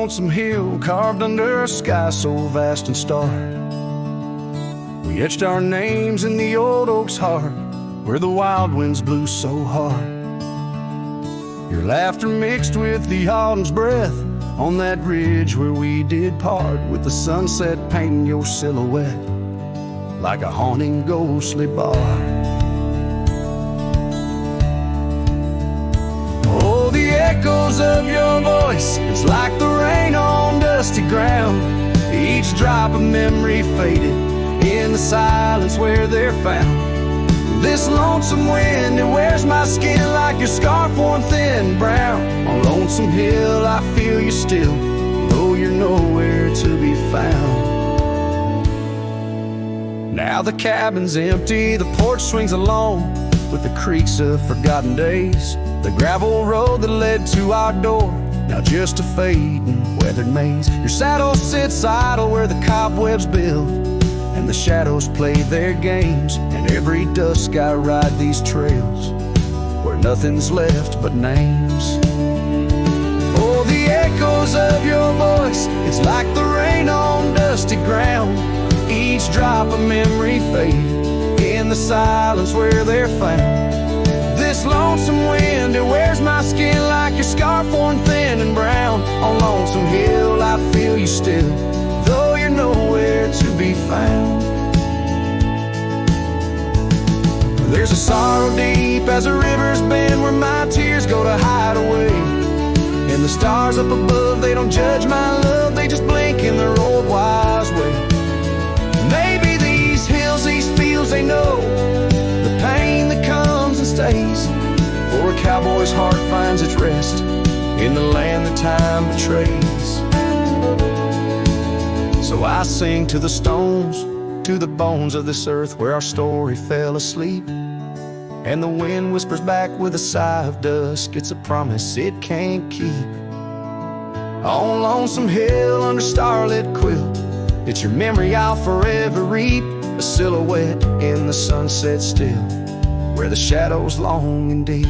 lonesome hill carved under a sky so vast and starry. We etched our names in the old oak's heart where the wild winds blew so hard. Your laughter mixed with the autumn's breath on that ridge where we did part, with the sunset painting your silhouette like a haunting ghostly bar. Oh, the echoes of your voice, it's like the rain on dusty ground. Each drop of memory faded in the silence where they're found. This lonesome wind, it wears my skin like your scarf worn thin brown. On Lonesome Hill I feel you still, though you're nowhere to be found. Now the cabin's empty, the porch swings alone with the creaks of forgotten days. The gravel road that led to our door, now just a fading weathered maze. Your saddle sits idle where the cobwebs build, and the shadows play their games. And every dusk I ride these trails where nothing's left but names. Oh, the echoes of your voice, it's like the rain on dusty ground. Each drop of memory fade in the silence where they're found. This lonesome wind, it wears my skin like your scarf worn thin and brown. On Lonesome Hill I feel you still, though you're nowhere to be found. There's a sorrow deep as the rivers bend where my tears go to hide away. And the stars up above, they don't judge my love, they just blink in their old wise way. Maybe these hills, these fields, they know the pain that comes and stays. For a cowboy's heart finds its rest in the land that time betrays. So I sing to the stones, to the bones of this earth where our story fell asleep. And the wind whispers back with a sigh of dusk, it's a promise it can't keep. On Lonesome Hill under starlit quilt, it's your memory I'll forever reap. A silhouette in the sunset still, where the shadows long and deep.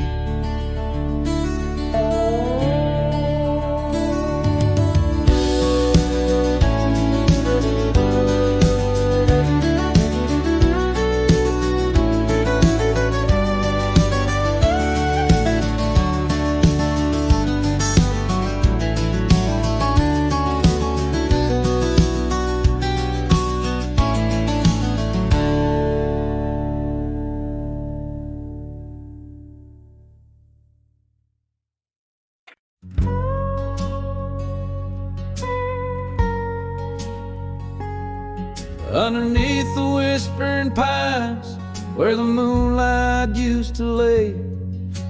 Underneath the whispering pines, where the moonlight used to lay,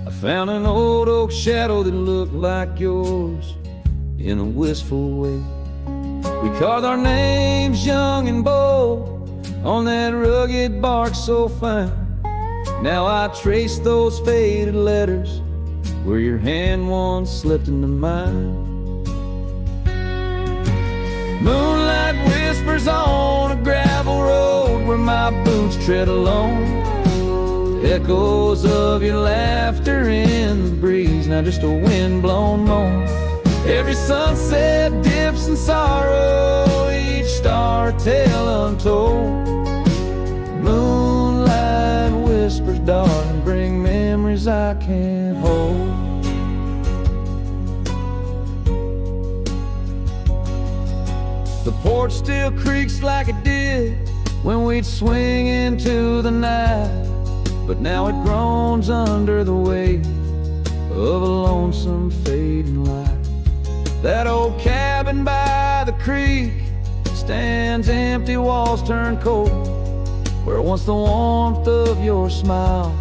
I found an old oak shadow that looked like yours in a wistful way. We carved our names young and bold on that rugged bark so fine. Now I trace those faded letters where your hand once slipped into mine. Moonlight whispers on a gravel road where my boots tread alone. Echoes of your laughter in the breeze, now just a wind-blown moan. Every sunset dips in sorrow, each star a tale untold. Moonlight whispers, darling, bring memories I can't hold. The porch still creaks like it did when we'd swing into the night, but now it groans under the weight of a lonesome fading light. That old cabin by the creek stands empty, walls turn cold, where once the warmth of your smile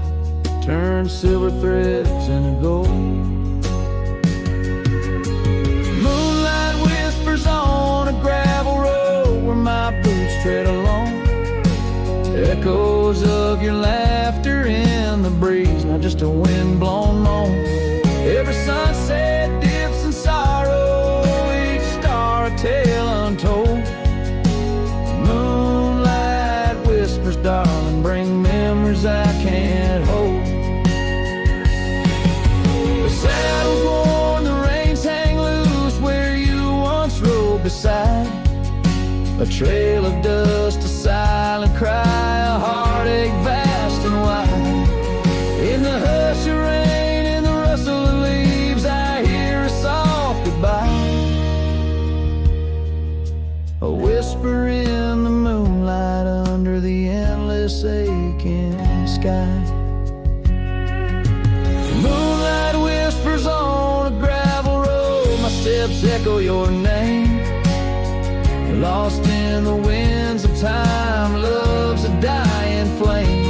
turned silver threads into gold. Moonlight whispers on a gravel road where my boots tread alone. Echoes of your laughter in the breeze, not just a wind-blown moan. Every sunset dips in sorrow, each star a tale untold. Moonlight whispers, darling, bring memories I can't hold. The saddle's worn, the reins hang loose where you once trail of dust, a silent cry, a heartache vast and wide. In the hush of rain, in the rustle of leaves, I hear a soft goodbye. A whisper in the moonlight under the endless aching sky. Moonlight whispers on a gravel road, my steps echo your name. Lost in the winds of time, love's a dying flame.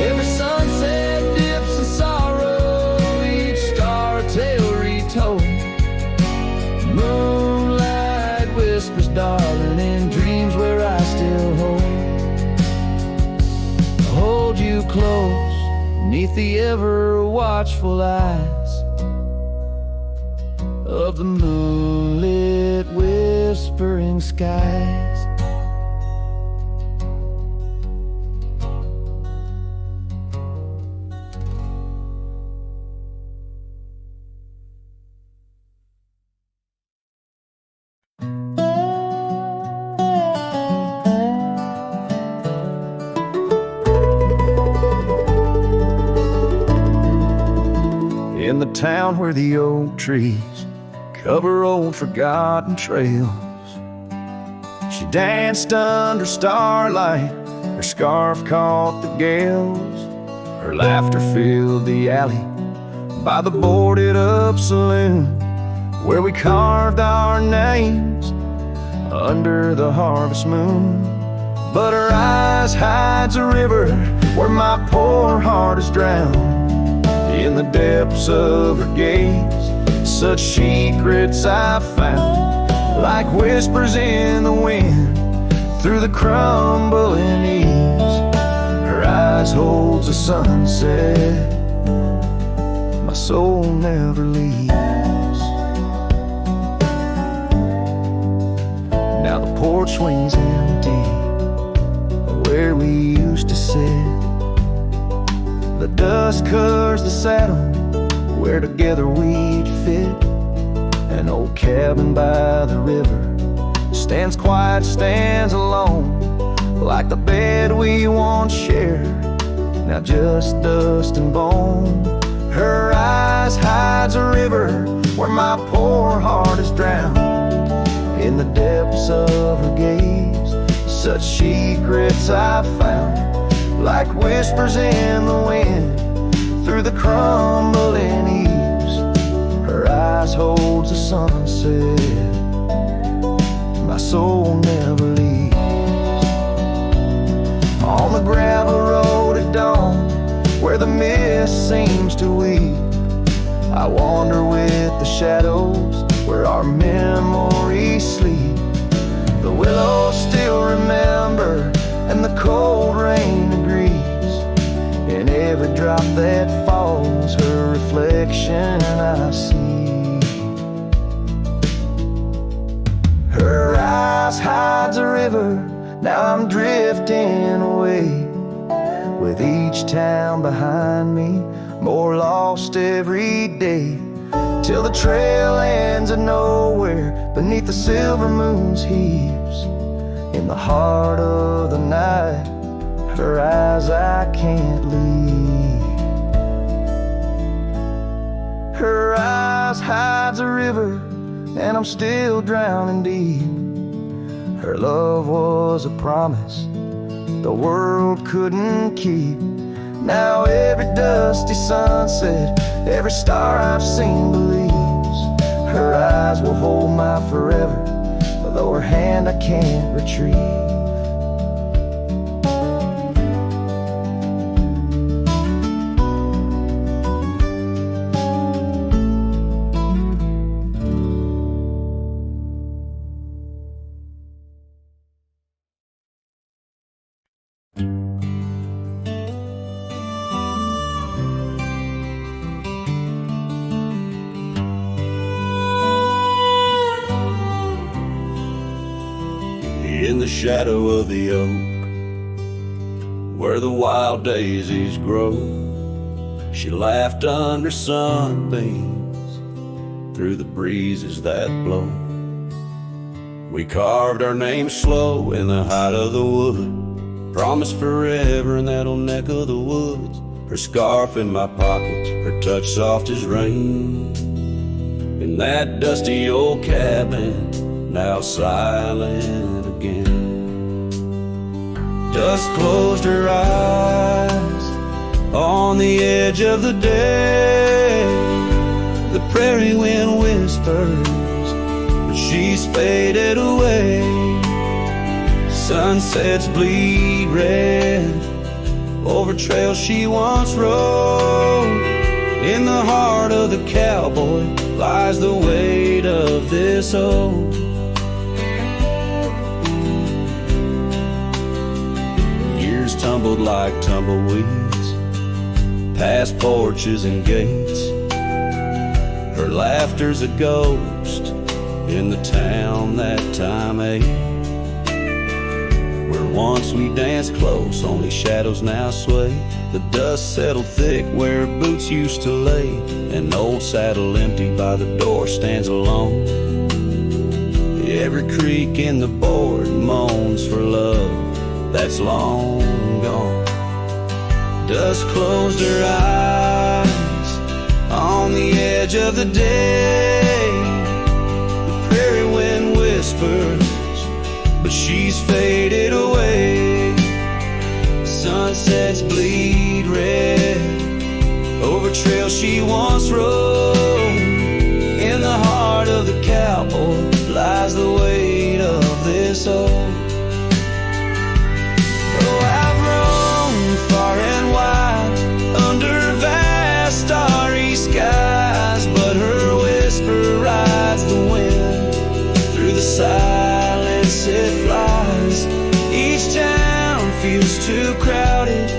Every sunset dips in sorrow, each star a tale retold. Moonlight whispers, darling, in dreams where I still hold you close, neath the ever watchful eyes of the moonlit whispering skies. In the town where the oak trees cover old forgotten trails, she danced under starlight, her scarf caught the gales. Her laughter filled the alley by the boarded up saloon, where we carved our names under the harvest moon. But her eyes hides a river where my poor heart is drowned. In the depths of her gaze, such secrets I found, like whispers in the wind through the crumbling eaves. Her eyes holds a sunset my soul never leaves. Now the porch swings empty where we used to sit. The dust covers the saddle where together we'd fit. An old cabin by the river stands quiet, stands alone, like the bed we once shared, now just dust and bone. Her eyes hides a river where my poor heart is drowned. In the depths of her gaze, such secrets I found, like whispers in the wind through the crumbling eaves. Her eyes holds the sunset my soul never leaves. On the gravel road at dawn, where the mist seems to weep, I wander with the shadows where our memories sleep. The willows still remember, and the cold rain agrees. In every drop that falls, her reflection I see. Her eyes hides a river, now I'm drifting away, with each town behind me, more lost every day, till the trail ends at nowhere beneath the silver moon's heaves. In the heart of the night, her eyes I can't leave. Her eyes hides a river, and I'm still drowning deep. Her love was a promise the world couldn't keep. Now every dusty sunset, every star I've seen believes. Her eyes will hold my forever, though her hand I can't retrieve. In the shadow of the oak, where the wild daisies grow, she laughed under sunbeams through the breezes that blow. We carved our names slow in the height of the wood. Promised forever in that old neck of the woods. Her scarf in my pocket, her touch soft as rain. In that dusty old cabin, now silent again. Dust closed her eyes on the edge of the day. The prairie wind whispers, but she's faded away. Sunsets bleed red over trails she once rode. In the heart of the cowboy lies the weight of this old. Years tumbled like tumbleweeds past porches and gates. Her laughter's a ghost in the town that time ate. Where once we danced close, only shadows now sway. The dust settled thick where boots used to lay. An old saddle empty by the door stands alone. Every creak in the board moans for love that's long gone. Dust closed her eyes on the edge of the day. The prairie wind whispers, but she's faded away. Sunsets bleed red over trails she once rode. In the heart of the cowboy lies the weight of this old. Oh, I've roamed far and wide under vast starry skies, but her whisper rides the wind through the silence it flies. Each town feels too crowded.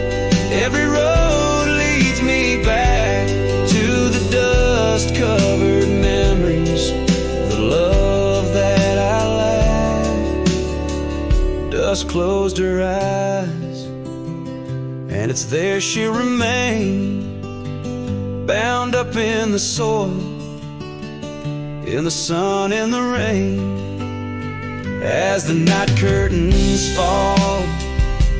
Every road leads me back to the dust-covered memories, the love that I lacked. Dust closed her eyes, and it's there she'll remain, bound up in the soil, in the sun, in the rain. As the night curtains fall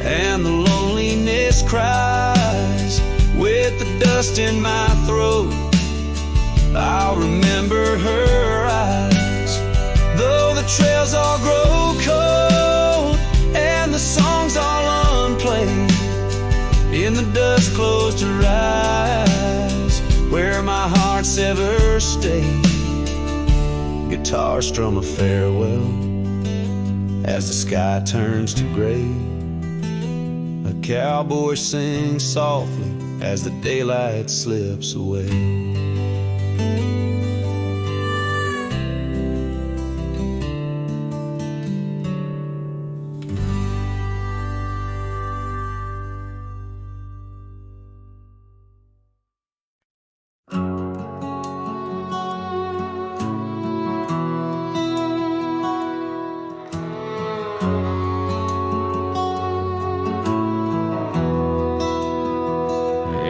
and the loneliness cries, with the dust in my throat, I'll remember her eyes. Though the trails all grow cold and the songs all unplayed, in the dust closed her eyes, where my heart's ever stayed. Guitar strum a farewell as the sky turns to gray. A cowboy sings softly as the daylight slips away.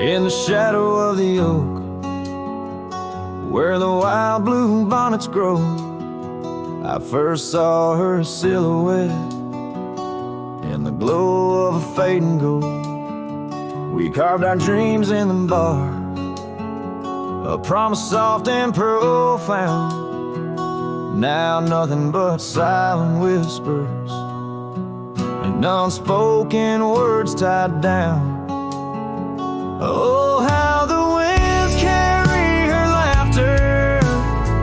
In the shadow of the oak, where the wild blue bonnets grow, I first saw her silhouette in the glow of a fading gold. We carved our dreams in the bar, a promise soft and profound. Now nothing but silent whispers and unspoken words tied down. Oh, how the winds carry her laughter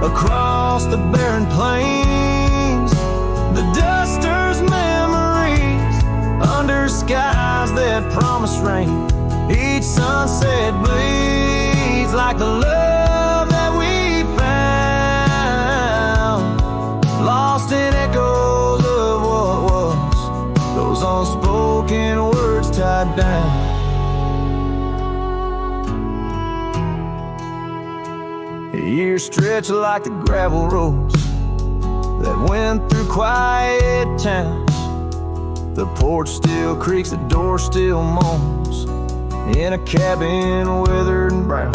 across the barren plains. The duster's memories under skies that promise rain. Each sunset bleeds like the love that we found, lost in echoes of what was, those unspoken words tied down. Years stretch like the gravel roads that went through quiet towns. The porch still creaks, the door still moans, in a cabin withered and brown.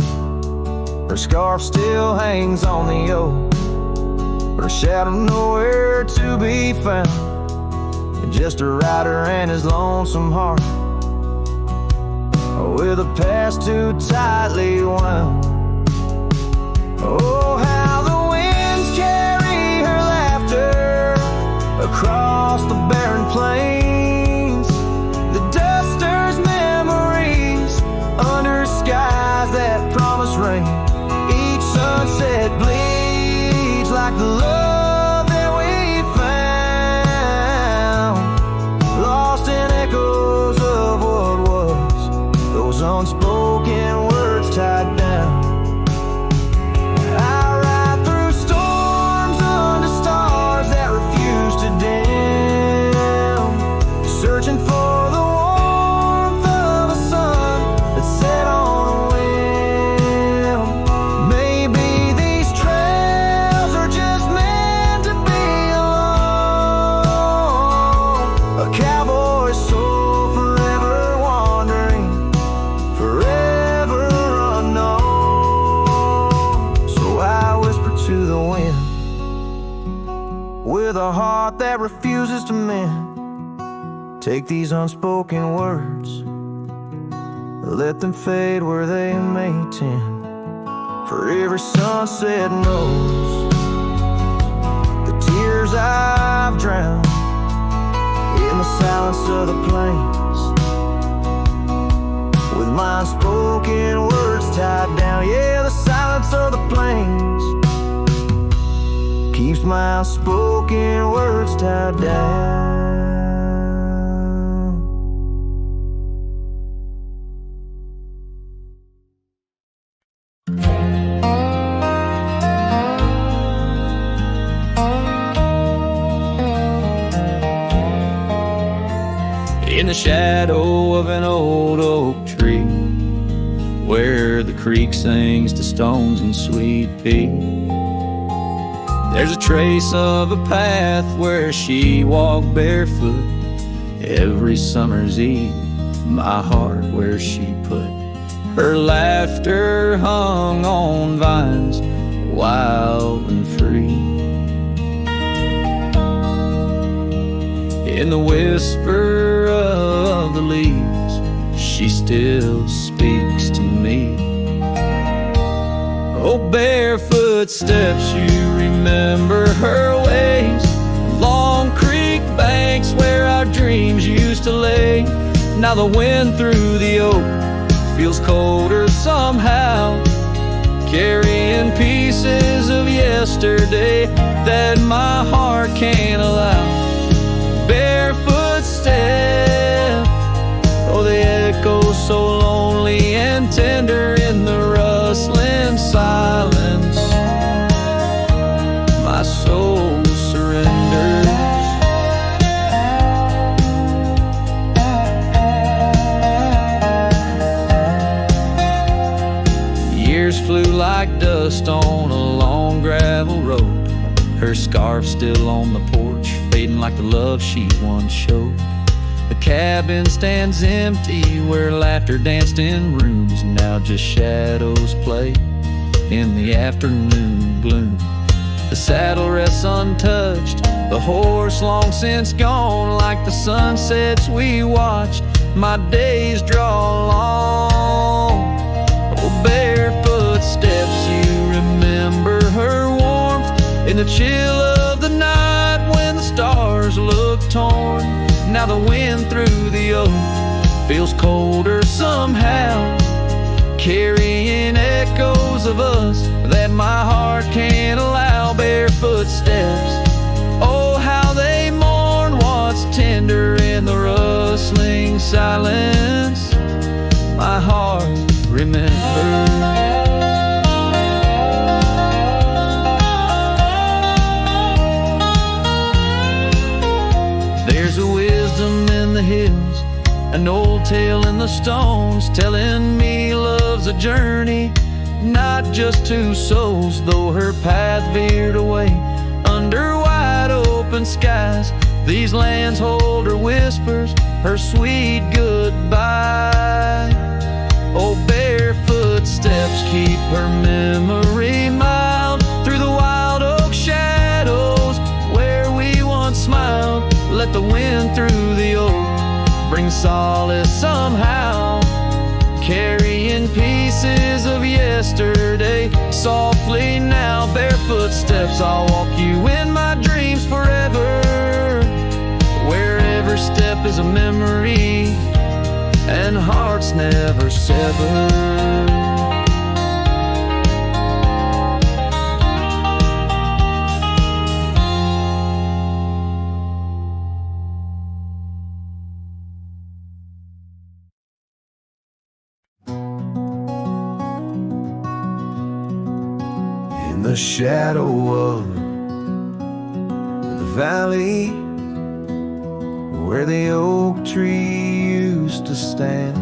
Her scarf still hangs on the oak, but a shadow nowhere to be found, and just a rider and his lonesome heart, with a past too tightly wound. Oh, how the winds carry her laughter across the barren plains, the duster's memories under skies that promise rain. Each sunset bleeds like the love that we found, lost in echoes of what was, those unspoken words tied down. I ride through storms under stars that refuse to dim, searching for the warmth of a sun that set on a whim. Maybe these trails are just meant to be alone, a cowboy's soul forever wandering, forever unknown. So I whisper to the wind, with a heart that refuses to mend, take these unspoken words, let them fade where they may tend. For every sunset knows the tears I've drowned in the silence of the plains, with my unspoken words tied down. Yeah, the silence of the plains keeps my unspoken words tied down. In the shadow of an old oak tree, where the creek sings to stones and sweet pea, there's a trace of a path where she walked barefoot every summer's eve. My heart where she put her laughter hung on vines, wild and free. In the whisper of the leaves, she still speaks to me. Oh, barefoot steps, you remember her ways, long creek banks where our dreams used to lay. Now the wind through the oak feels colder somehow, carrying pieces of yesterday that my heart can't allow. Barefoot step, oh, they echo so lonely and tender in the rustling silence. My soul surrenders. Years flew like dust on a long gravel road, her scarf still on the porch, fading like the love she once showed. The cabin stands empty where laughter danced in rooms, now just shadows play in the afternoon gloom. The saddle rests untouched, the horse long since gone. Like the sunsets we watched, my days draw long. Oh, barefoot steps, you remember her warmth in the chill of the night when the stars look torn. Now the wind through the oak feels colder somehow, carrying echoes of us that my heart can't allow. Barefoot steps, oh, how they mourn what's tender in the rustling silence. My heart remembers. There's a wisdom in the hills, an old tale in the stones, telling me love's a journey, not just two souls. Though her path veered away under wide open skies, these lands hold her whispers, her sweet goodbye. Oh, barefoot steps keep her memory mild through the wild oak shadows. solace somehow, carrying pieces of yesterday. Softly now, bare footsteps, I'll walk you in my dreams forever, where every step is a memory and hearts never sever. In the shadow of the valley where the oak tree used to stand,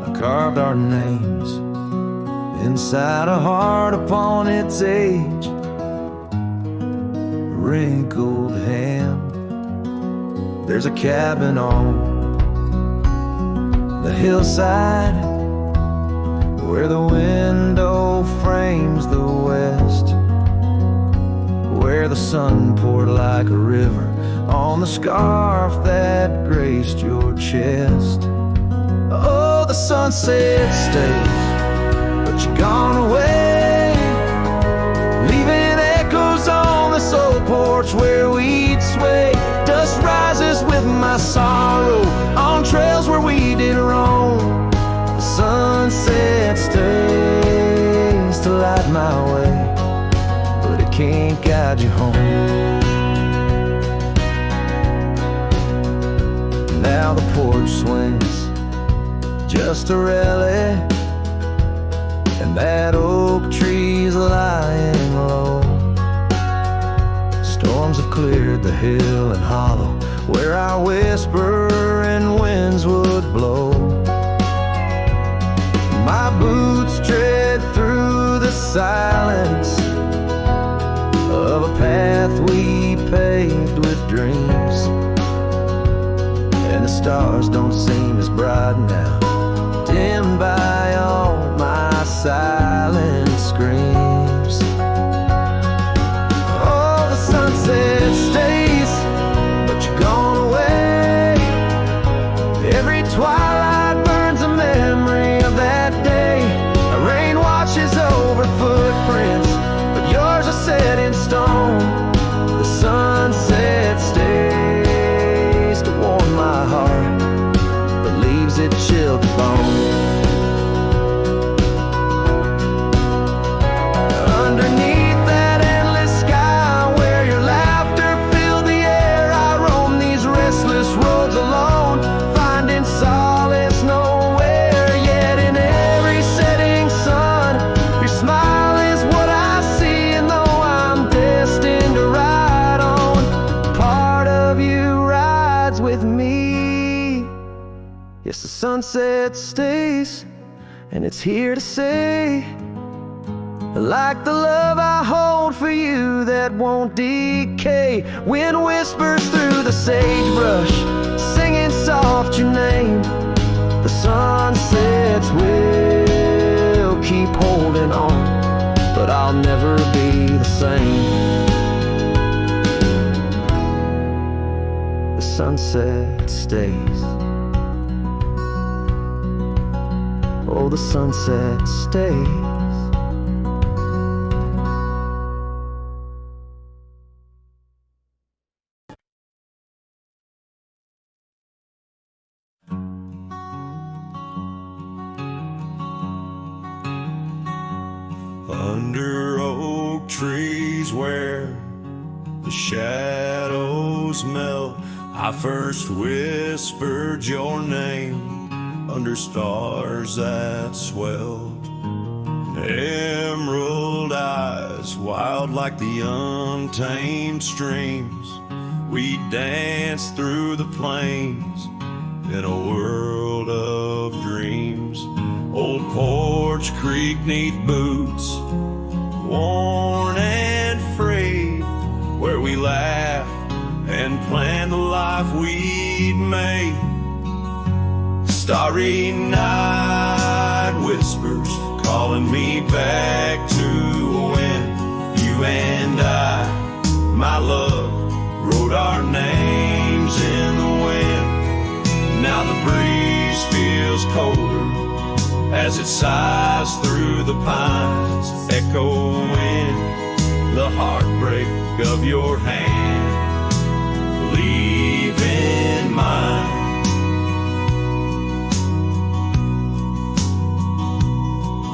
I carved our names inside a heart upon its age, a wrinkled hand. There's a cabin on the hillside where the window frames the west, where the sun poured like a river on the scarf that graced your chest. Oh, the sunset stays, but you're gone away, leaving echoes on this old porch where we'd sway. Dust rises with my sorrow on trails where we did roam. The sunset stays to light my way, but it can't guide you home. Now the porch swings just a relic, and that oak tree's lying low. Storms have cleared the hill and hollow where our whisper and winds would blow. My boots tread through the silence of a path we paved with dreams, and the stars don't seem as bright now, dimmed by all my silent screams. Oh, the sunset stays, but you're gone away. Every twilight burns a memory of that day. The rain washes over footprints, but yours are set in stone. The sunset stays to warm my heart, but leaves it chilled to bone. Underneath that endless sky where your laughter filled the air, I roam these restless roads alone, finding solace nowhere. Yet in every setting sun, your smile is what I see, and though I'm destined to ride on, part of you rides with me. Yes, the sunset stays, and it's here to say, like the love I hold for you that won't decay. Wind whispers through the sagebrush, singing soft your name. The sunsets will keep holding on, but I'll never be the same. The sunset stays. Oh, the sunset stays. Under oak trees where the shadows melt, I first whispered your name under stars that swelled. Emerald eyes, wild like the untamed streams, we danced through the plains in a world of dreams. Old porch creek neath boots, worn and frayed, where we laughed and planned the life we'd made. Starry night whispers calling me back to when you and I, my love, wrote our names in the wind. colder as it sighs through the pines, echoing the heartbreak of your hand, leaving mine.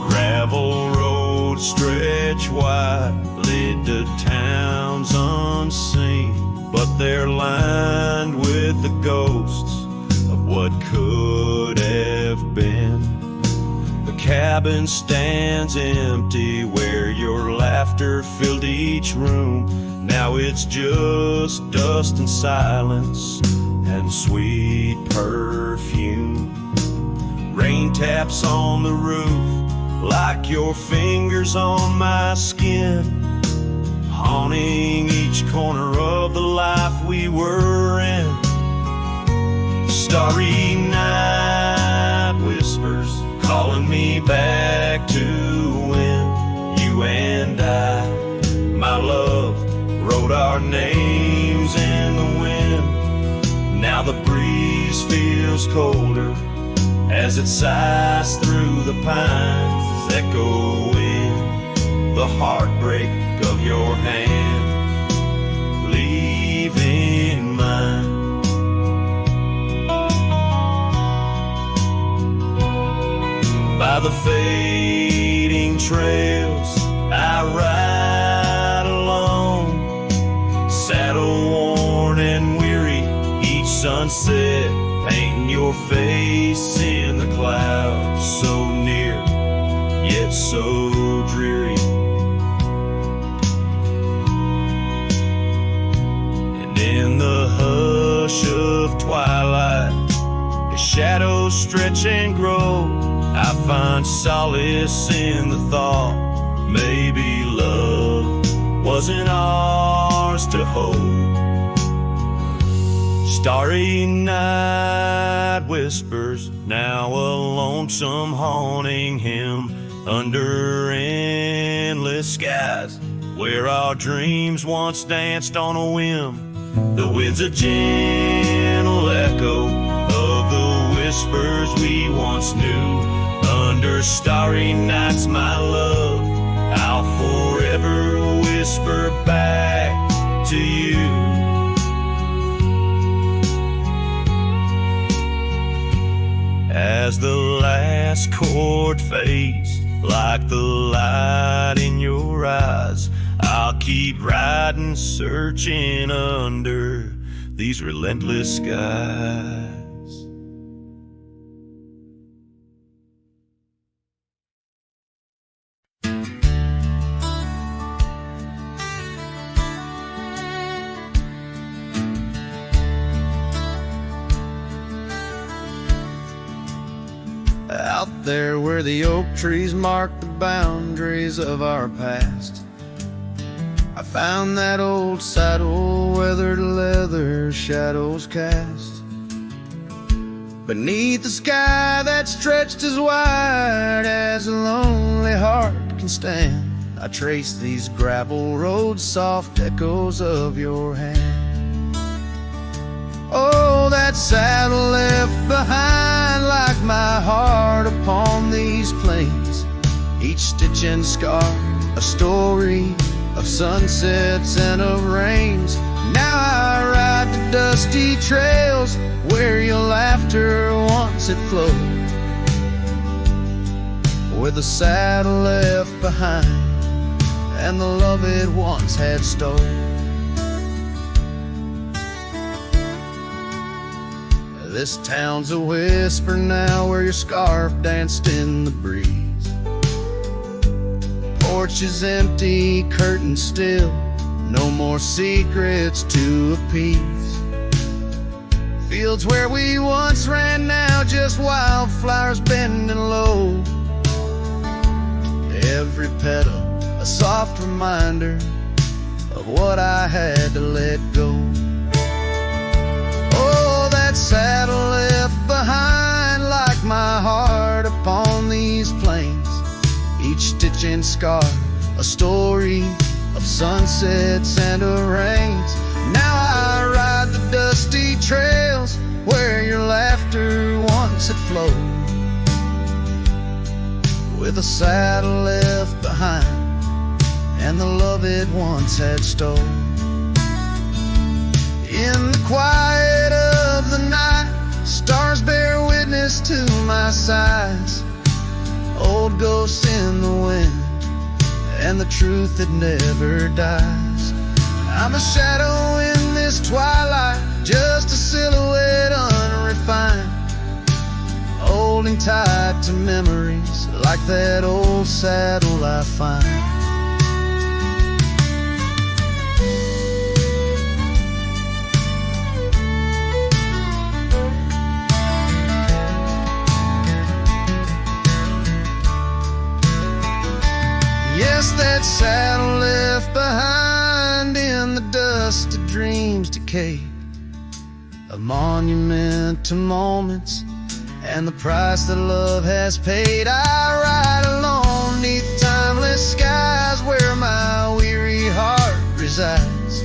Gravel roads stretch wide, lead to towns unseen, but they're lined with the ghosts of what could have been. The cabin stands empty where your laughter filled each room. Now it's just dust and silence and sweet perfume. Rain taps on the roof like your fingers on my skin, haunting each corner of the life we were in. Starry night whispers calling me back to when you and I, my love, wrote our names in the wind. Now the breeze feels colder as it sighs through the pines, echoing the heartbreak of your hand, leaving mine. By the fading trails I ride alone, saddle worn and weary, each sunset painting your face in the clouds, so near yet so dreary. And in the hush of twilight, as shadows stretch and grow, I find solace in the thought maybe love wasn't ours to hold. Starry night whispers, now a lonesome haunting him under endless skies, where our dreams once danced on a whim. The wind's a gentle echo of the whispers we once knew. Under starry nights, my love, I'll forever whisper back to you. As the last chord fades, like the light in your eyes, I'll keep riding, searching under these relentless skies. Out there where the oak trees mark the boundaries of our past, I found that old saddle, weathered leather, shadows cast. Beneath the sky that stretched as wide as a lonely heart can stand, I trace these gravel roads, soft echoes of your hand. Oh, that saddle left behind like my heart upon these plains, each stitch and scar a story of sunsets and of rains. Now I ride the dusty trails where your laughter once had flowed, where the saddle left behind and the love it once had stole. This town's a whisper now where your scarf danced in the breeze. Porch is empty, curtains still, no more secrets to appease. Fields where we once ran now just wildflowers bending low. Every petal a soft reminder of what I had to let go. Oh, that saddle left behind like my heart upon these plains, each stitch and scar a story of sunsets and of rains. Now I ride the dusty trails where your laughter once had flowed, with a saddle left behind and the love it once had stolen. In the quiet of the night, stars bear witness to my sighs. Old ghosts in the wind and the truth that never dies. I'm a shadow in this twilight, just a silhouette unrefined, holding tight to memories like that old saddle I find. Yes, that saddle left behind in the dust of dreams decay, a monument to moments and the price that love has paid. I ride alone neath timeless skies where my weary heart resides,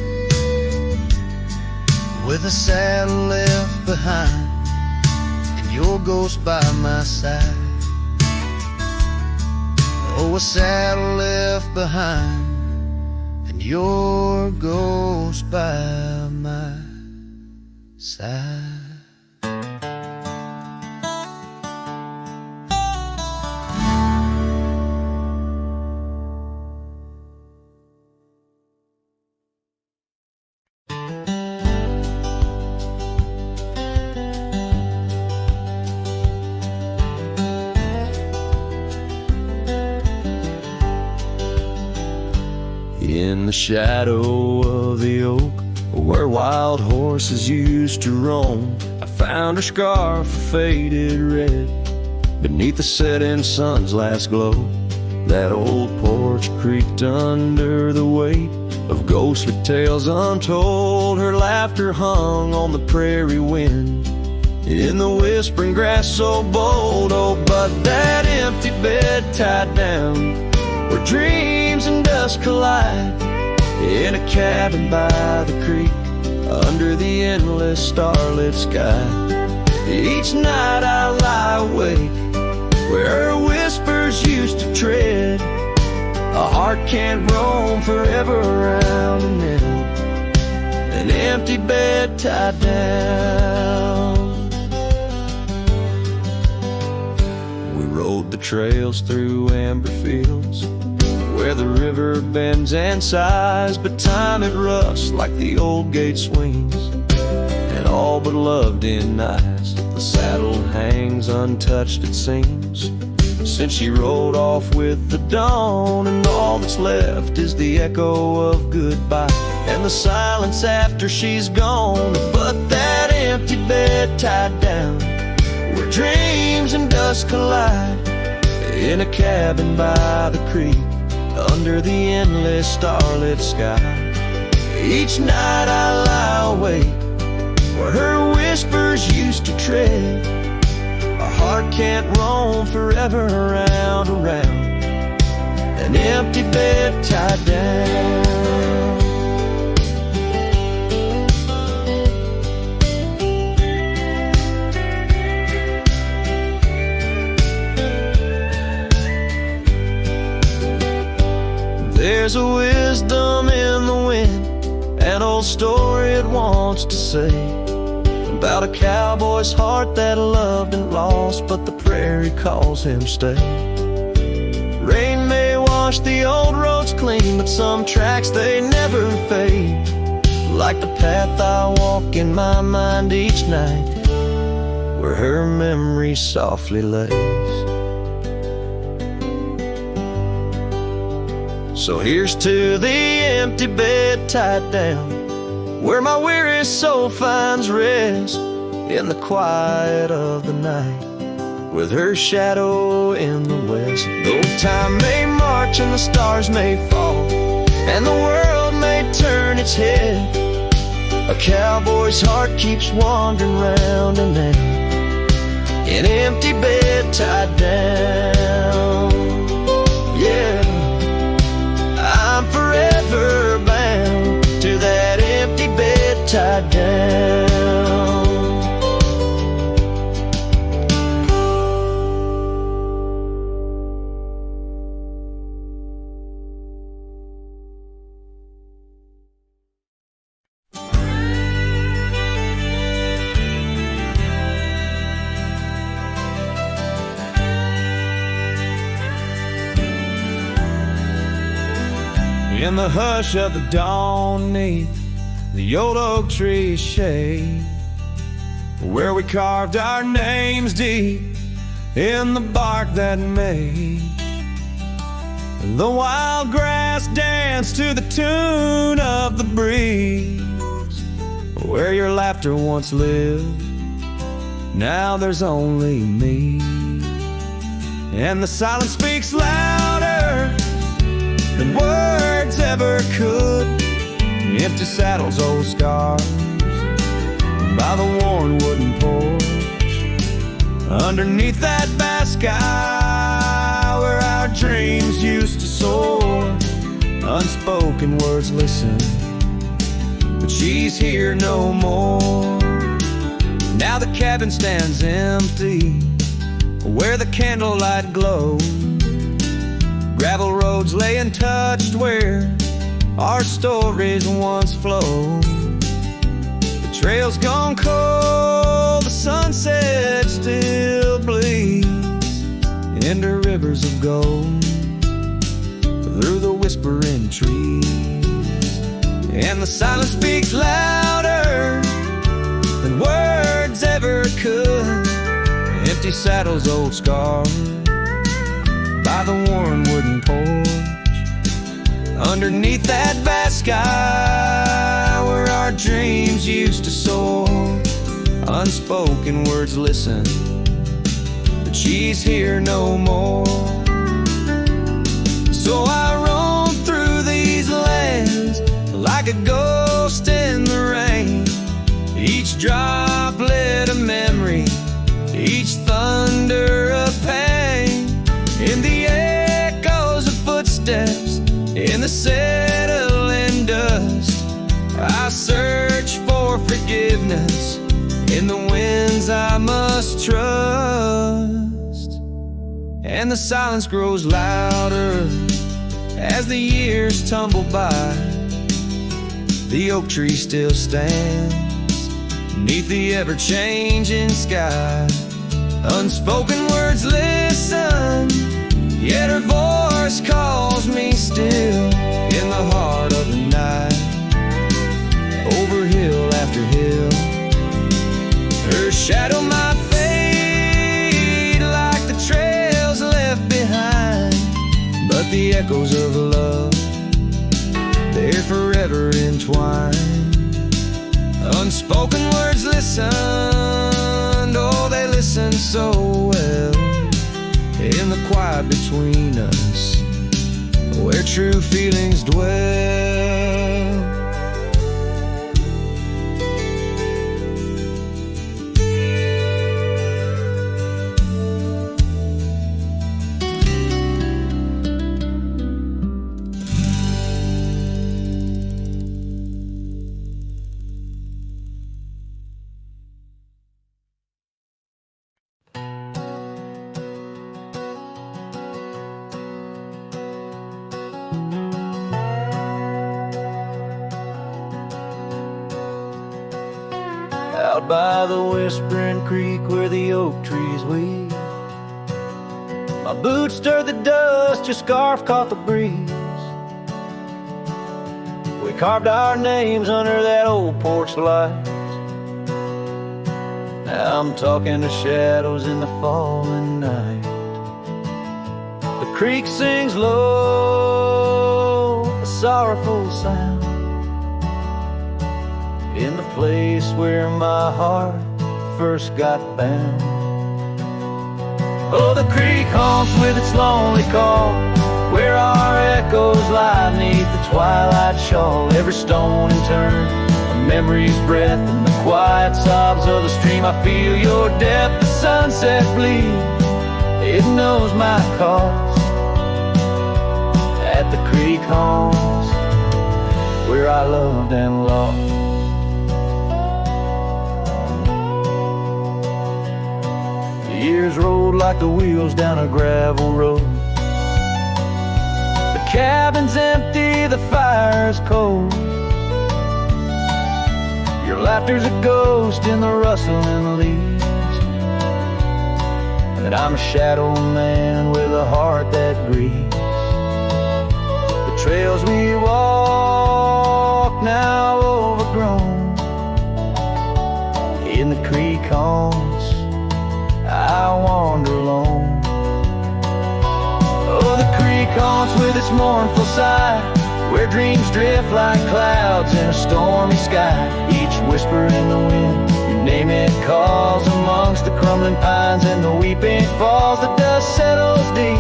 with a saddle left behind and your ghost by my side. Oh, a saddle left behind and your ghost by my side. In the shadow of the oak, where wild horses used to roam, I found her scarf of faded red beneath the setting sun's last glow. That old porch creaked under the weight of ghostly tales untold. Her laughter hung on the prairie wind in the whispering grass so bold. Oh, but that empty bed tied down where dreams and dust collide, in a cabin by the creek under the endless starlit sky. Each night I lie awake where her whispers used to tread. A heart can't roam forever around and in an empty bed tied down. We rode the trails through amber fields where the river bends and sighs, but time it rusts like the old gate swings, and all but love denies. The saddle hangs untouched, it seems, since she rode off with the dawn, and all that's left is the echo of goodbye and the silence after she's gone. But that empty bed tied down where dreams and dust collide, in a cabin by the creek under the endless starlit sky. Each night I lie awake where her whispers used to tread. A heart can't roam forever around an empty bed tied down. There's a wisdom in the wind, an old story it wants to say, about a cowboy's heart that loved and lost, but the prairie calls him stay. Rain may wash the old roads clean, but some tracks they never fade, like the path I walk in my mind each night, where her memory softly lays. So here's to the empty bed tied down, where my weary soul finds rest, in the quiet of the night, with her shadow in the west. Though time may march and the stars may fall, and the world may turn its head, a cowboy's heart keeps wandering round and round, an empty bed tied down. Yeah, I'm forever bound to that empty bed tied down. In the hush of the dawn, neath the old oak tree's shade, where we carved our names deep in the bark that made the wild grass dance to the tune of the breeze. Where your laughter once lived, now there's only me. And the silence speaks louder than words ever could. Empty saddles, old scars by the worn wooden porch, underneath that vast sky where our dreams used to soar. Unspoken words listen, but she's here no more. Now the cabin stands empty where the candlelight glows. Gravel roads lay untouched where our stories once flowed. The trail's gone cold, the sunset still bleeds into rivers of gold through the whispering trees. And the silence speaks louder than words ever could. Empty saddles, old scars by the worn wooden porch, underneath that vast sky where our dreams used to soar. Unspoken words listen, but she's here no more. So I roam through these lands like a ghost in the rain, each droplet a memory, each thunder a pain. In the echoes of footsteps, in the settling dust, I search for forgiveness in the winds I must trust. And the silence grows louder as the years tumble by. The oak tree still stands beneath the ever-changing sky. Unspoken words listen, yet her voice calls me still in the heart of the night. Over hill after hill, her shadow might fade like the trails left behind, but the echoes of love, they're forever entwined. Unspoken words listened, oh they listen so well, in the quiet between us, where true feelings dwell. Out by the whispering creek where the oak trees weep, my boots stirred the dust, your scarf caught the breeze. We carved our names under that old porch light. Now I'm talking to shadows in the falling night. The creek sings low, a sorrowful sound, in the place where my heart first got bound. Oh, the creek haunts with its lonely call, where our echoes lie neath the twilight shawl. Every stone and turn, a memory's breath, and the quiet sobs of the stream. I feel your depth, the sunset bleed, it knows my cost. At the creek haunts, where I loved and lost. Years rolled like the wheels down a gravel road. The cabin's empty, the fire's cold. Your laughter's a ghost in the rustling leaves, and I'm a shadow man with a heart that grieves. The trails we walk now overgrown. In the creek haunts I wander alone. Oh, the creek haunts with its mournful sigh, where dreams drift like clouds in a stormy sky. Each whisper in the wind, you name it, calls amongst the crumbling pines and the weeping falls. The dust settles deep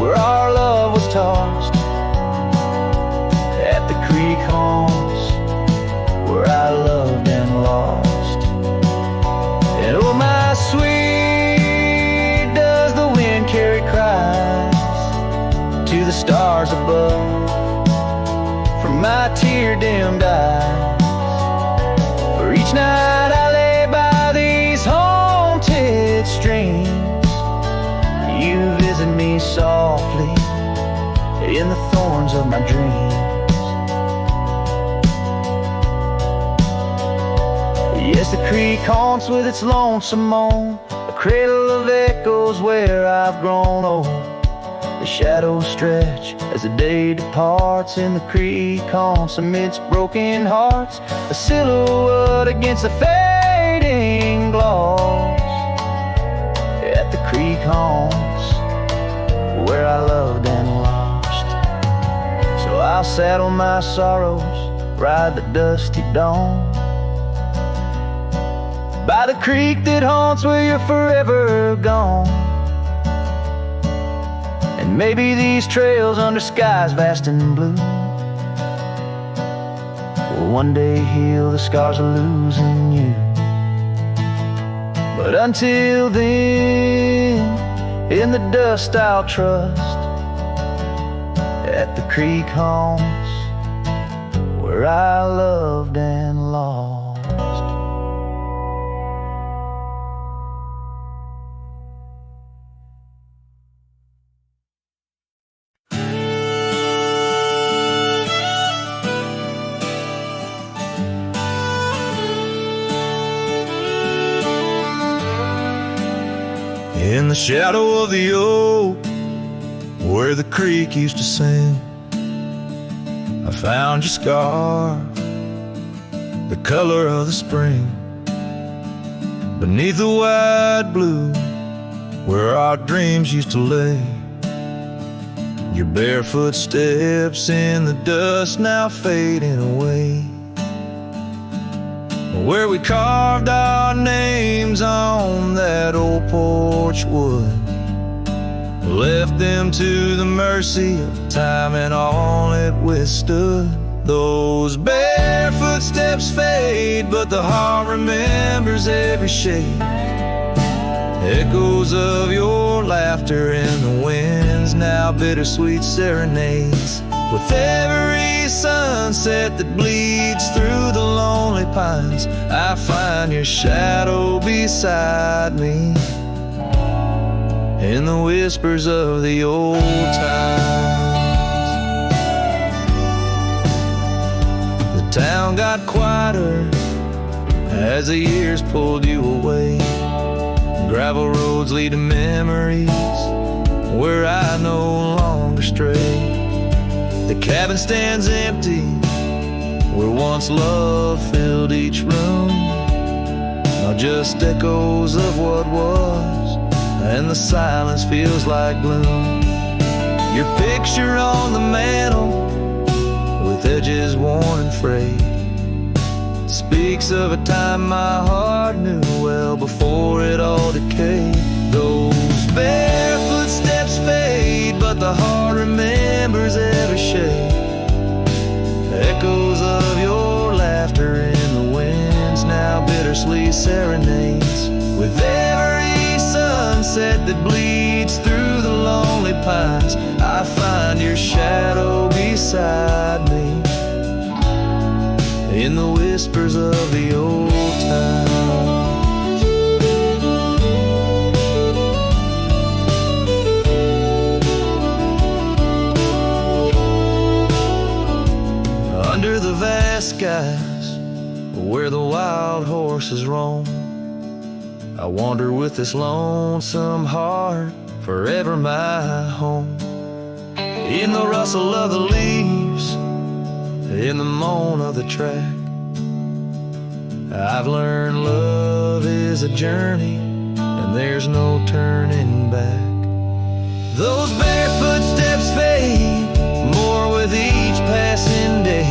where our love was tossed. At the creek haunts where I loved and lost. And oh, my sweet, does the wind carry cries to the stars above from my tear-dimmed eyes? For each night I lay by these haunted streams, you visit me softly in the thorns of my dreams. Yes, the creek haunts with its lonesome moan, a cradle of echoes where I've grown old. The shadows stretch as the day departs in the creek haunts amidst broken hearts, a silhouette against the fading gloss. At the creek haunts where I loved and lost. So I'll saddle my sorrows, ride the dusty dawn by the creek that haunts where you're forever gone. And maybe these trails under skies vast and blue will one day heal the scars of losing you. But until then, in the dust I'll trust. At the creek haunts where I loved and lost. In the shadow of the oak, where the creek used to sing, I found your scar, the color of the spring. Beneath the wide blue, where our dreams used to lay, your barefoot steps in the dust now fading away. Where we carved our names on that old porch wood, left them to the mercy of time and all it withstood. Those barefoot steps fade, but the heart remembers every shade. Echoes of your laughter in the winds, now bittersweet serenades. With every sunset that bleeds through the lonely pines, I find your shadow beside me in the whispers of the old times. The town got quieter as the years pulled you away. Gravel roads lead to memories where I no longer stray. The cabin stands empty where once love filled each room. Now just echoes of what was, and the silence feels like gloom. Your picture on the mantle, with edges worn and frayed, speaks of a time my heart knew well before it all decayed. Those barefoot steps fade, but the heart remembers every shade. Echoes of your laughter in the winds, now bittersweet serenades. With every sunset that bleeds through the lonely pines, I find your shadow beside me in the whispers of the old times. Under the vast skies where the wild horses roam, I wander with this lonesome heart, forever my home. in the rustle of the leaves, in the moan of the track. I've learned love is a journey, and there's no turning back. Those barefoot steps fade more with each passing day,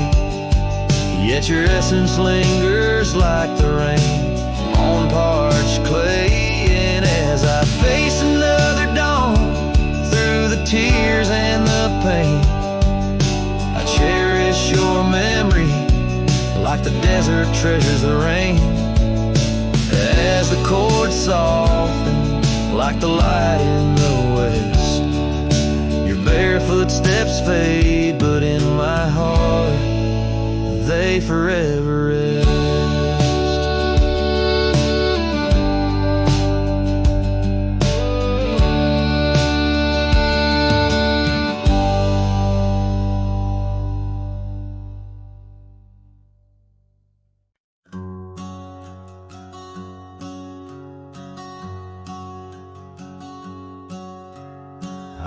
yet your essence lingers like the rain on parched clay. And as I face another dawn through the tears and the pain, I cherish your memory like the desert treasures the rain. As the chords soften like the light in the west, your barefoot steps fade, but in my heart they forever rest.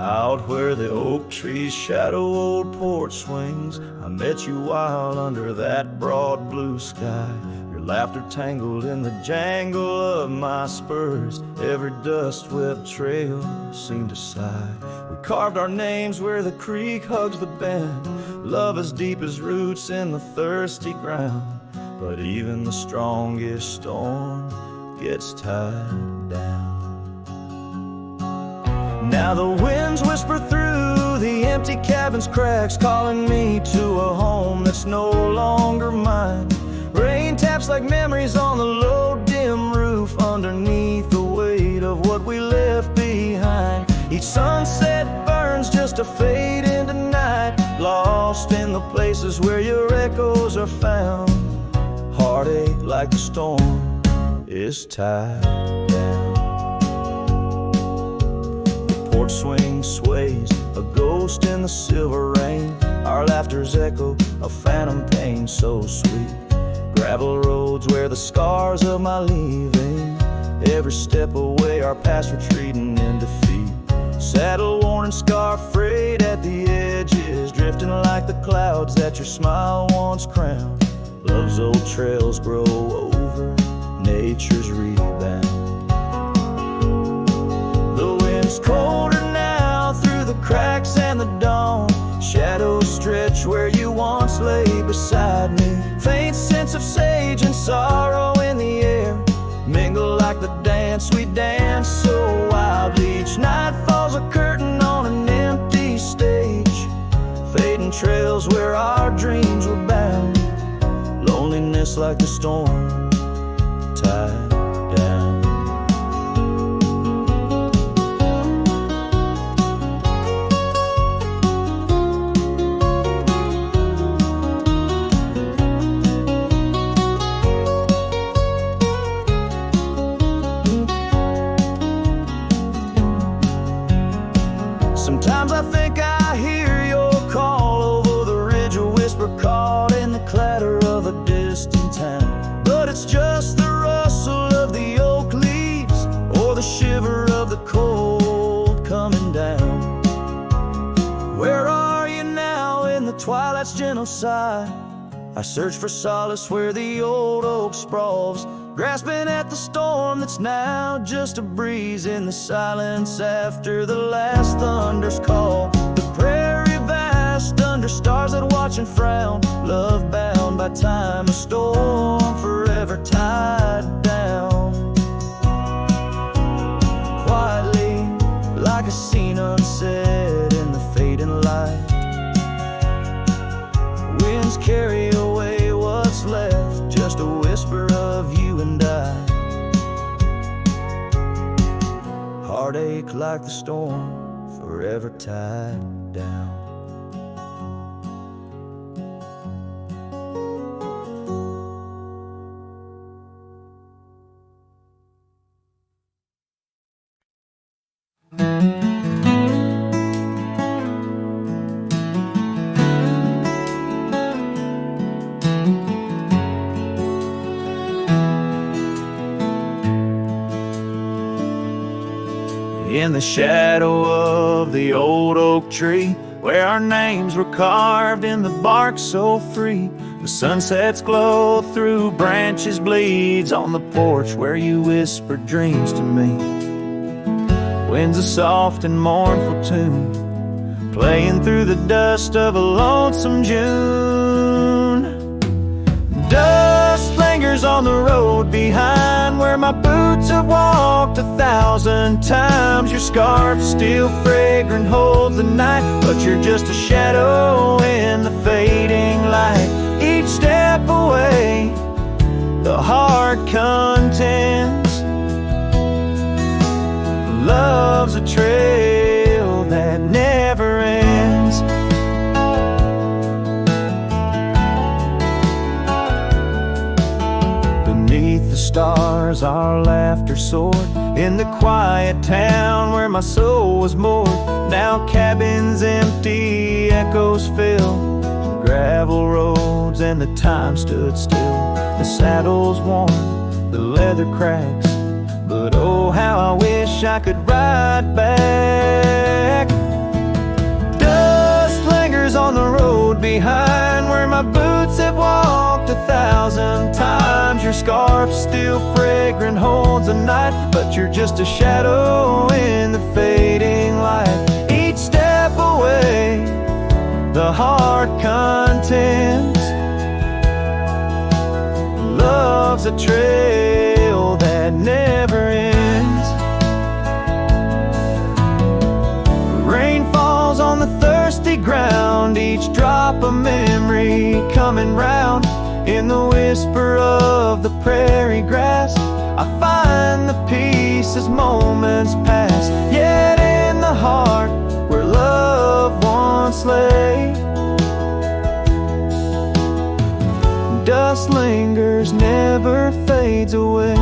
Out where the oak trees shadow old porch swings, I met you wild under that broad blue sky. Your laughter tangled in the jangle of my spurs. Every dust-swept trail seemed to sigh. We carved our names where the creek hugs the bend. Love as deep as roots in the thirsty ground. But even the strongest storm gets tied down. Now the winds whisper through the empty cabin's cracks, calling me to a home that's no longer mine. Rain taps like memories on the low, dim roof, underneath the weight of what we left behind. Each sunset burns just to fade into night, lost in the places where your echoes are found. Heartache like the storm is tied down. Porch swing sways, a ghost in the silver rain. Our laughter's echo, a phantom pain so sweet. Gravel roads where the scars of my leaving. Every step away, our past retreating in defeat. Saddle worn and scar frayed at the edges, drifting like the clouds that your smile once crowned. Love's old trails grow over nature's rebound. The wind's colder now through the cracks and the dawn. Shadows stretch where you once lay beside me. Faint sense of sage and sorrow in the air mingle like the dance we dance so wildly. Each night falls a curtain on an empty stage, fading trails where our dreams were bound. Loneliness like the storm tied down. Sometimes I think I hear your call over the ridge, a whisper caught in the clatter of a distant town. But it's just the rustle of the oak leaves, or the shiver of the cold coming down. Where are you now in the twilight's gentle sigh? I search for solace where the old oak sprawls, grasping at the storm that's now just a breeze in the silence after the last thunder's call. The prairie vast under stars that watch and frown, love bound by time, a storm forever tied down. Quietly, like a scene unsaid in the fading light, winds carry away what's left, just a whisper of you and I. Heartache like the storm, forever tied down. In the shadow of the old oak tree, where our names were carved in the bark so free. The sunset's glow through branches bleeds on the porch where you whispered dreams to me. Wind's a soft and mournful tune, playing through the dust of a lonesome June. Dust lingers on the road behind where my boots have walked 1,000 times. Your scarf still fragrant holds the night, but you're just a shadow in the fading light. Each step away, the heart contends. Love's a trail that never ends. Beneath the stars our laughter soared, in the quiet town where my soul was moored. Now cabins empty, echoes fill gravel roads, and the time stood still. The saddle's worn, the leather cracks, but oh how I wish I could ride back. Dust lingers on the road behind where my boots have walked 1,000 times. Your scarf still fragrant holds the night, but you're just a shadow in the fading light. Each step away, the heart contends. Love's a trail that never ends. Rain falls on the thirsty ground, each drop a memory coming round. In the whisper of the prairie grass, I find the peace as moments pass. Yet in the heart where love once lay, dust lingers, never fades away.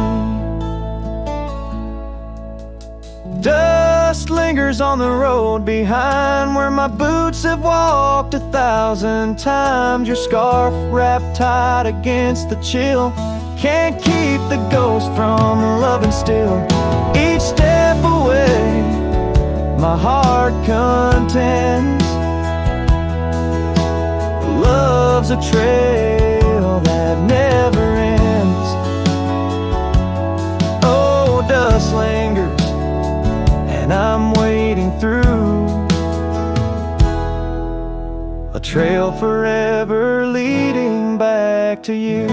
Dust lingers on the road behind where my boots have walked 1,000 times. Your scarf wrapped tight against the chill can't keep the ghost from loving still. Each step away, my heart contends. Love's a trail that never ends. Oh, dust lingers, and I'm wading through a trail forever leading back to you.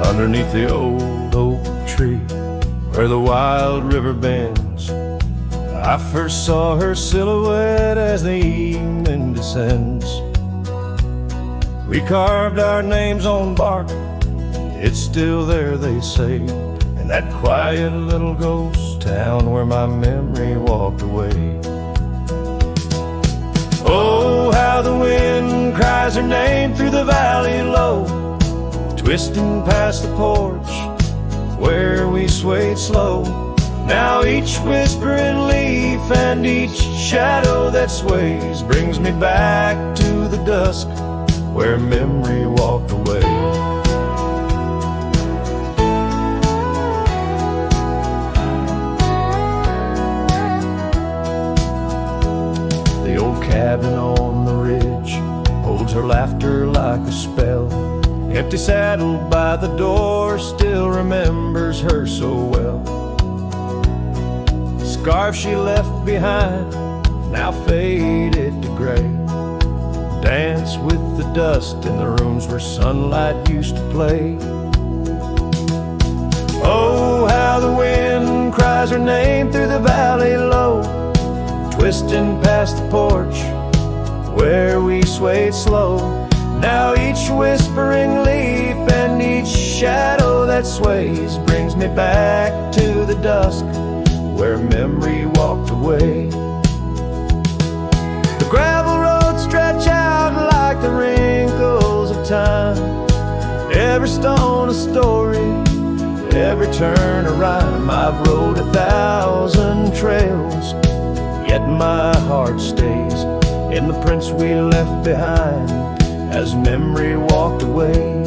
Underneath the old oak tree where the wild river bends, I first saw her silhouette as the evening descends. We carved our names on bark, it's still there they say, in that quiet little ghost town where my memory walked away. Oh, how the wind cries her name through the valley low, twisting past the porch where we swayed slow. Now each whispering leaf and each shadow that sways brings me back to the dusk where memory walked away. The old cabin on the ridge holds her laughter like a spell. Empty saddle by the door still remembers her so well. The scarf she left behind, now faded to gray, dance with the dust in the rooms where sunlight used to play. Oh, how the wind cries her name through the valley low, twisting past the porch where we swayed slow. Now each whispering leaf and each shadow that sways brings me back to the dusk where memory walked away. The gravel roads stretch out like the wrinkles of time, every stone a story, every turn a rhyme. I've rode 1,000 trails, yet my heart stays in the prints we left behind as memory walked away.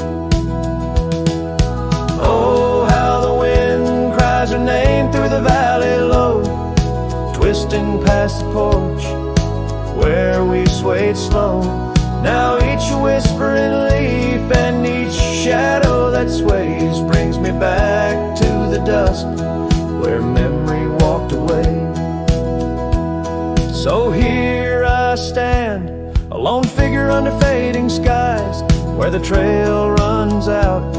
Oh, how the wind cries her name through the valley low, twisting past the porch where we swayed slow. Now each whispering leaf and each shadow that sways brings me back to the dust where memory walked away. So here I stand, a lone figure under fading skies, where the trail runs out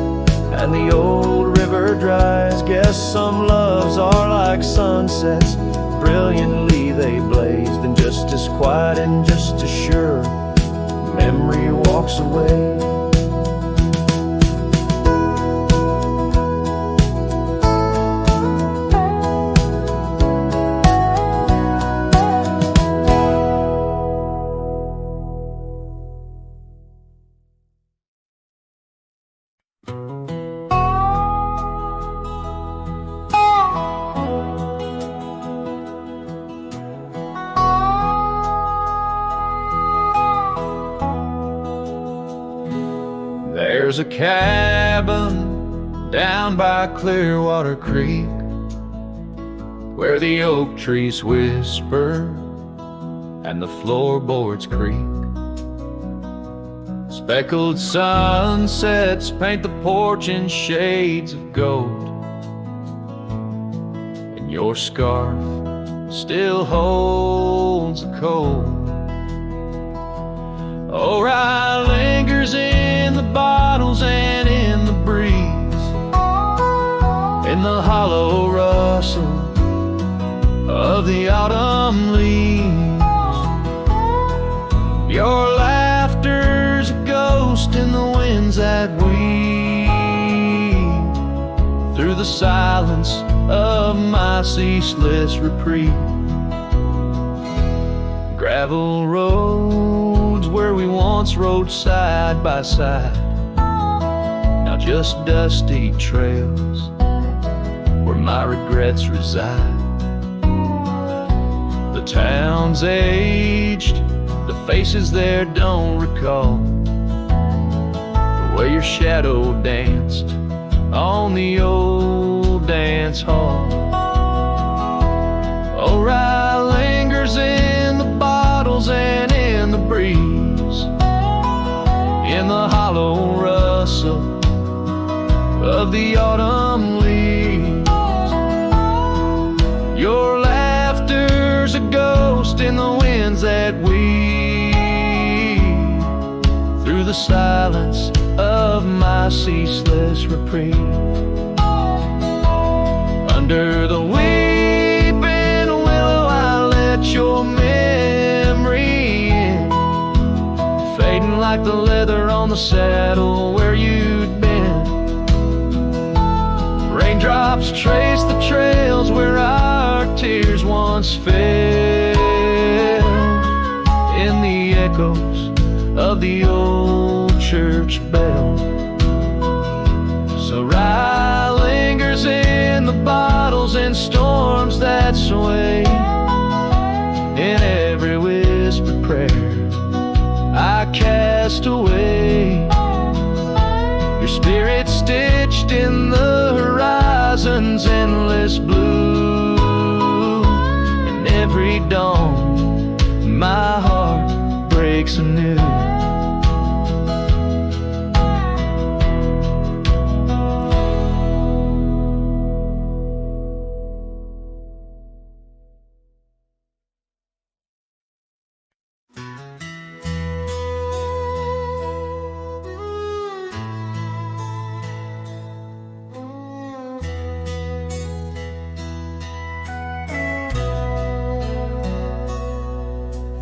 and the old river dries. Guess some loves are like sunsets, brilliantly they blaze, then just as quiet and just as sure memory walks away. There's a cabin down by Clearwater Creek where the oak trees whisper and the floorboards creak. Speckled sunsets paint the porch in shades of gold, and your scarf still holds the cold. Oh, Rye lingers in the bottles and in the breeze, in the hollow rustle of the autumn leaves. Your laughter's a ghost in the winds that weave through the silence of my ceaseless reprieve. Gravel roads where we once rode side by side, now just dusty trails where my regrets reside. The town's aged, the faces there don't recall the way your shadow danced on the old dance hall. Oh, Rye lingers in the bottles and in the breeze, in the hollow rustle of the autumn leaves. Your laughter's a ghost in the winds that weave through the silence of my ceaseless reprieve. Under the weeping willow I let your memory in, fading like the leather on the saddle where you'd been. Raindrops trace the trails where our tears once fell, in the echoes of the old church bell. So Rye lingers in the bottles and storms that sway, in every whispered prayer I cast away. Your spirit stitched in the horizon's endless blue, and every dawn my heart breaks anew.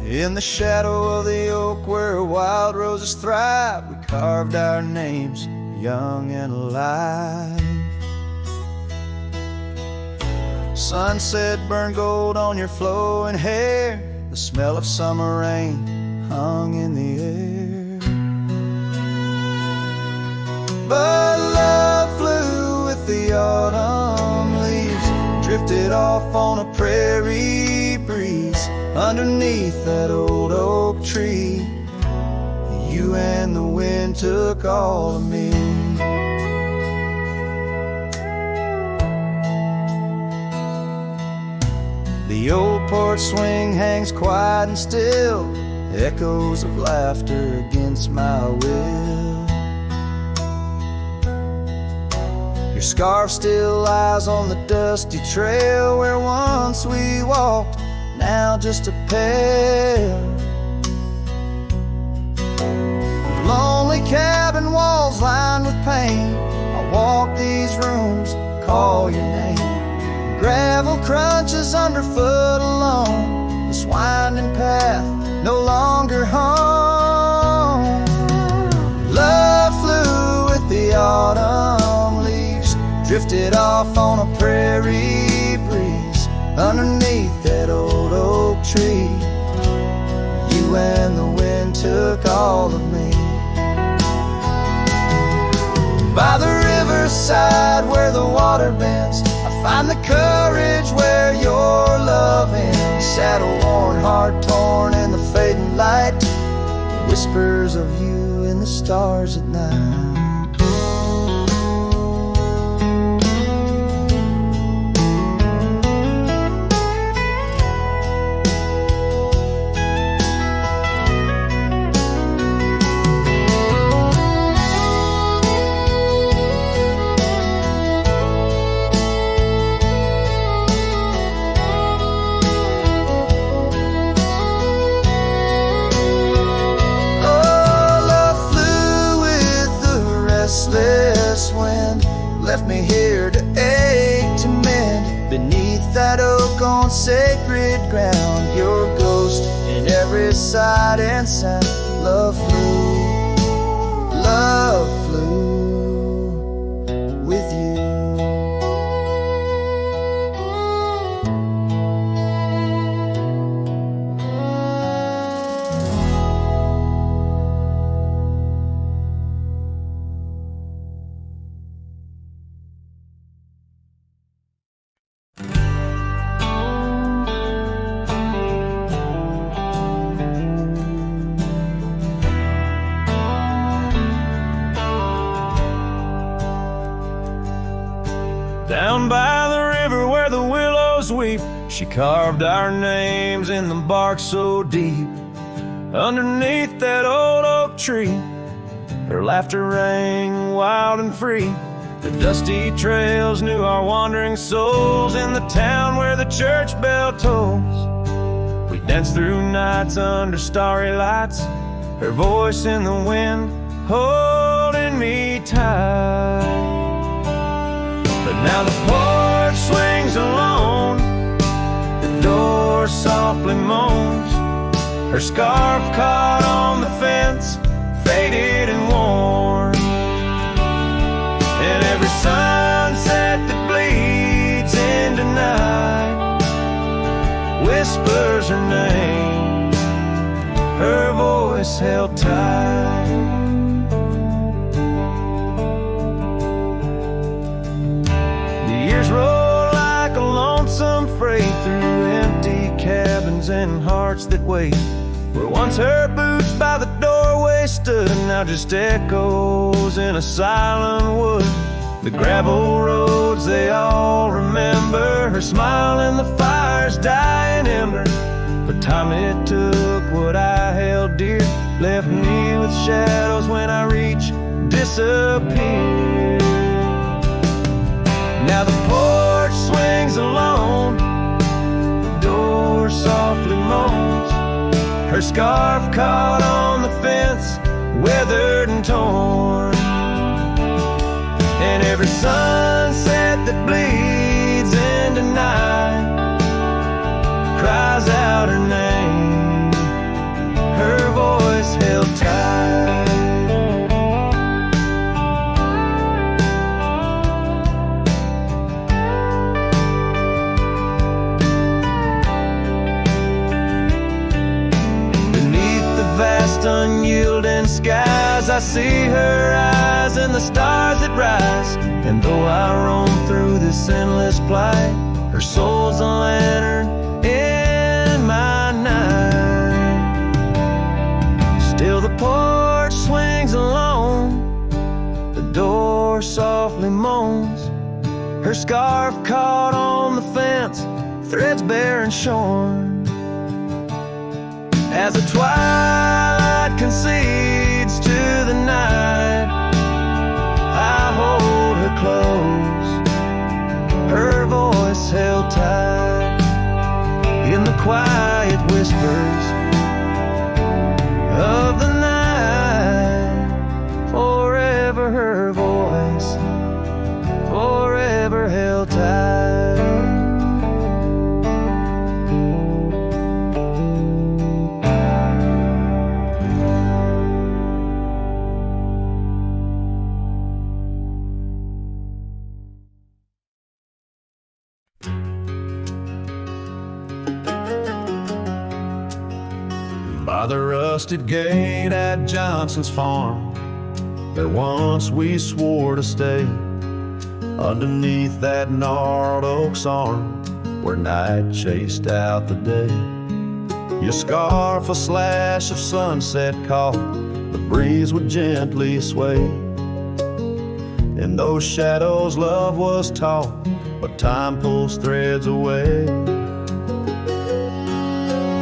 In the shadow of the oak where wild roses thrive, we carved our names young and alive. Sunset burned gold on your flowing hair, the smell of summer rain hung in the air. But underneath that old oak tree. You and the wind took all of me. The old porch swing hangs quiet and still, echoes of laughter against my will. Your scarf still lies on the dusty trail where once we walked, now just a pair. Lonely cabin walls lined with paint, I walk these rooms, call your name. Gravel crunches underfoot alone, this winding path no longer home. Love flew with the autumn leaves, drifted off on a prairie breeze. Underneath that old oak tree, you and the wind took all of me. By the riverside where the water bends, I find the courage where your love ends. Saddle worn, heart torn in the fading light, whispers of you in the stars at night. Left me here to ache, to mend. Beneath that oak on sacred ground, your ghost in every sight and sound. Love flew with you. Down by the river where the willows weep, she carved our names in the bark so deep. Underneath that old oak tree, her laughter rang wild and free. The dusty trails knew our wandering souls in the town where the church bell tolls. We danced through nights under starry lights, her voice in the wind holding me tight. But now the porch swings alone, the door softly moans. Her scarf caught on the fence, faded and worn. And every sunset that bleeds into night whispers her name, her voice held tight. Roll like a lonesome freight through empty cabins and hearts that wait. Where once her boots by the doorway stood, now just echoes in a silent wood. The gravel roads they all remember, her smile in the fire's dying ember. But time it took what I held dear, left me with shadows when I reach disappear. Now the porch swings alone, the door softly moans. Her scarf caught on the fence, weathered and torn. And every sunset that bleeds into night cries out her name, her voice held tight. Vast unyielding skies, I see her eyes and the stars that rise. And though I roam through this endless plight, her soul's a lantern in my night. door softly moans, her scarf caught on the fence, threads bare and shorn. As the twilight concedes to the night, I hold her close, her voice held tight in the quiet whispers of the night. Forever her voice, forever held tight. By the rusted gate at Johnson's farm, there once we swore to stay. Underneath that gnarled oak's arm, where night chased out the day. Your scarf a slash of sunset caught, the breeze would gently sway. In those shadows love was taught, but time pulls threads away.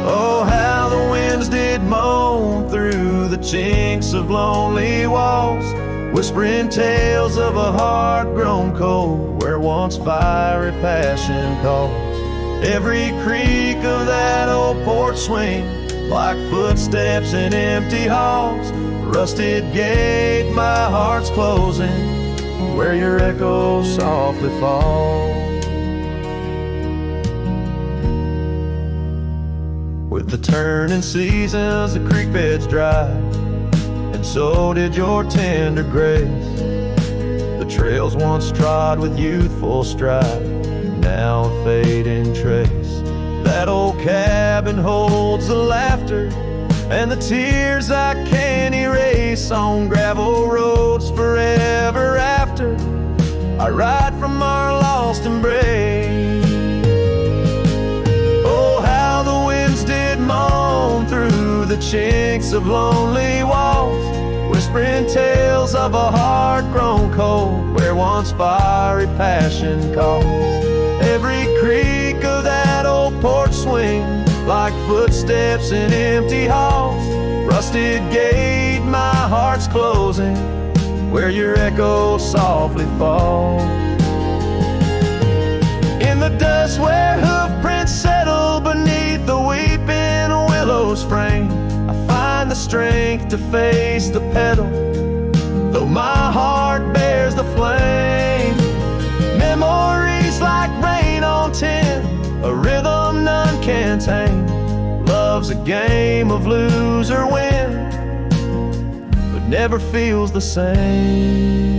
Oh, how the winds did moan through the chinks of lonely walls, whispering tales of a heart grown cold, where once fiery passion calls. Every creak of that old porch swing, like footsteps in empty halls. Rusted gate, my heart's closing, where your echo softly falls. With the turning seasons, the creek beds dry, and so did your tender grace. The trails once trod with youthful stride, now a fading trace. That old cabin holds the laughter and the tears I can't erase. On gravel roads forever after, I ride from our lost embrace. Oh, how the winds did moan through the chinks of lonely walls, whispering tales of a heart grown cold, where once fiery passion calls. Every creak of that old porch swing, like footsteps in empty halls. Rusted gate, my heart's closing, where your echo softly falls. In the dust where hoof prints settle beneath the weeping willow's frame, I find the strength to face the pedal, though my heart bears the flame. Memories like rain on tin, a rhythm none can tame. Love's a game of lose or win, but never feels the same.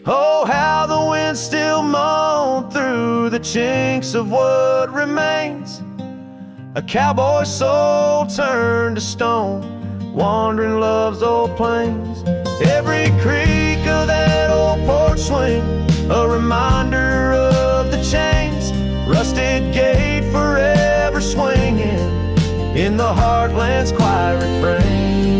Oh, how the wind still moan through the chinks of what remains. A cowboy soul turned to stone, wandering love's old plains. Every creak of that old porch swing, a reminder of the chains. Rusted gate forever swinging in the heartland's quiet refrain.